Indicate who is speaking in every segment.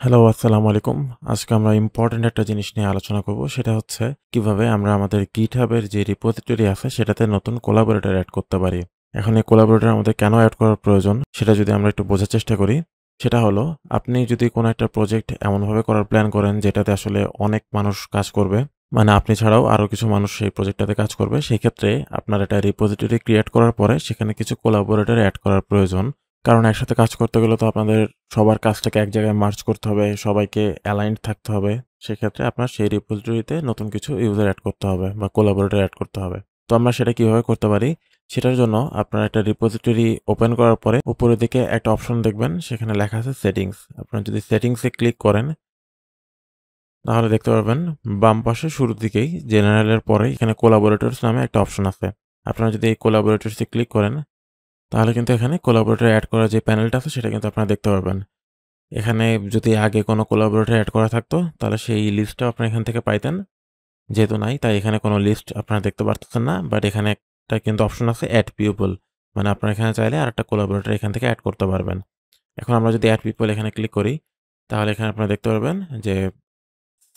Speaker 1: Hello, আসসালামু আলাইকুম। আজকে আমরা ইম্পোর্টেন্ট একটা জিনিস নিয়ে আলোচনা করব। সেটা হচ্ছে কিভাবে আমরা আমাদের GitHub এর যে রিপোজিটরি আছে সেটাতে নতুন কোলাবোরেটর এড করতে পারি। এখন এই কোলাবোরেটর আমাদের কেন এড করার প্রয়োজন সেটা যদি আমরা একটু বোঝার চেষ্টা করি, সেটা হলো আপনি যদি কোনো একটা প্রজেক্ট এমনভাবে করার প্ল্যান করেন যেটাতে আসলে অনেক মানুষ কাজ করবে, মানে আপনি ছাড়াও আরো কিছু মানুষ সেই প্রজেক্টটাতে কাজ করবে। সেই ক্ষেত্রে আপনার একটা রিপোজিটরি ক্রিয়েট করার পরে সেখানে কিছু কোলাবোরেটর এড করার প্রয়োজন। কারণ একসাথে কাজ করতে গেলে তো আপনাদের সবার কাজটাকে এক জায়গায় মার্জ করতে হবে, সবাইকে অ্যালাইনড থাকতে হবে। সেক্ষেত্রে আপনার সেই রিপোজিটরিতে নতুন কিছু ইউজার এড করতে হবে বা কোলাবোরেটর এড করতে হবে। তো আমরা সেটা কিভাবে করতে পারি? সেটার জন্য আপনার একটা রিপোজিটরি ওপেন করার পরে উপরের দিকে একটা অপশন দেখবেন, সেখানে লেখা আছে সেটিংস। আপনারা যদি সেটিংসে ক্লিক করেন তাহলে দেখতে পারবেন বাম পাশে শুরুর দিকেই জেনারেলের পরে এখানে কোলাবোরেটরস নামে একটা অপশন আছে। আপনারা যদি এই কোলাবোরেটরসে ক্লিক করেন তাহলে কিন্তু এখানে কোলাবোরেটর এড করার যে প্যানেলটা আছে সেটা কিন্তু আপনারা দেখতে পারবেন। এখানে যদি আগে কোনো কোলাবোরেটর এড করা থাকতো তাহলে সেই লিস্টটাও আপনারা এখান থেকে পাইতেন। যেহেতু নাই তাই এখানে কোনো লিস্ট আপনারা দেখতে পারতেছেন না। বাট এখানে একটা কিন্তু অপশন আছে এড পিপল। মানে আপনারা এখানে চাইলে আরেকটা কোলাবোরেটর এখান থেকে এড করতে পারবেন। এখন আমরা যদি এড পিপল এখানে ক্লিক করি তাহলে এখানে আপনারা দেখতে পারবেন যে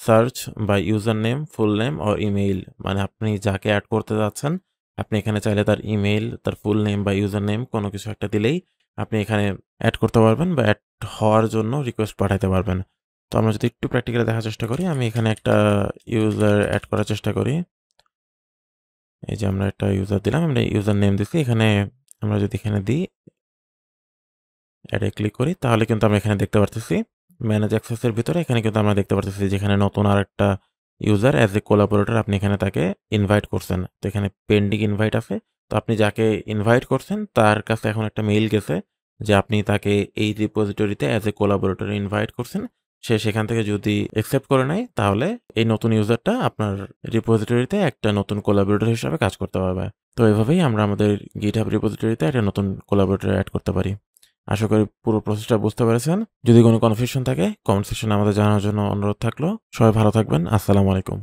Speaker 1: search by user name, full name or email, মানে আপনি যাকে এড করতে যাচ্ছেন আপনি এখানে চাইলে তার ইমেইল, তার ফুল নেম বা ইউজার নেম কোনো কিছু একটা দিলেই আপনি এখানে এড করতে পারবেন বা এড হওয়ার জন্য রিকোয়েস্ট পাঠাতে পারবেন। তো আমরা যদি একটু প্র্যাকটিক্যালি দেখার চেষ্টা করি, আমি এখানে একটা ইউজার এড করার চেষ্টা করি। এই যে আমরা একটা ইউজার দিলাম, আমরা ইউজার নেম দিচ্ছি। এখানে আমরা যদি এখানে দিই অ্যাডে ক্লিক করি তাহলে কিন্তু আমরা এখানে দেখতে পারতেছি ম্যানেজ অ্যাক্সেসের ভিতরে এখানে কিন্তু আমরা দেখতে পারতেছি যেখানে নতুন আরেকটা ইউজার অ্যাজ এ কোলাবোরেটর আপনি এখানে তাকে ইনভাইট করছেন। তো এখানে পেন্ডিং ইনভাইট আছে। তো আপনি যাকে ইনভাইট করছেন তার কাছে এখন একটা মেইল গেছে যে আপনি তাকে এই রিপোজিটরিতে অ্যাজ এ কোলাবোরেটর ইনভাইট করছেন। সে সেখান থেকে যদি অ্যাকসেপ্ট করে নেয় তাহলে এই নতুন ইউজারটা আপনার রিপোজিটরিতে একটা নতুন কোলাবোরেটর হিসাবে কাজ করতে পারবে। তো এভাবেই আমরা আমাদের GitHub রিপোজিটরিতে একটা নতুন কোলাবোরেটর অ্যাড করতে পারি। আশা করি পুরো প্রসেসটা বুঝতে পেরেছেন। যদি কোনো কনফিউশন থাকে কমেন্ট সেকশনে আমাদের জানানোর জন্য অনুরোধ থাকলো। সবাই ভালো থাকবেন। আসসালামু আলাইকুম।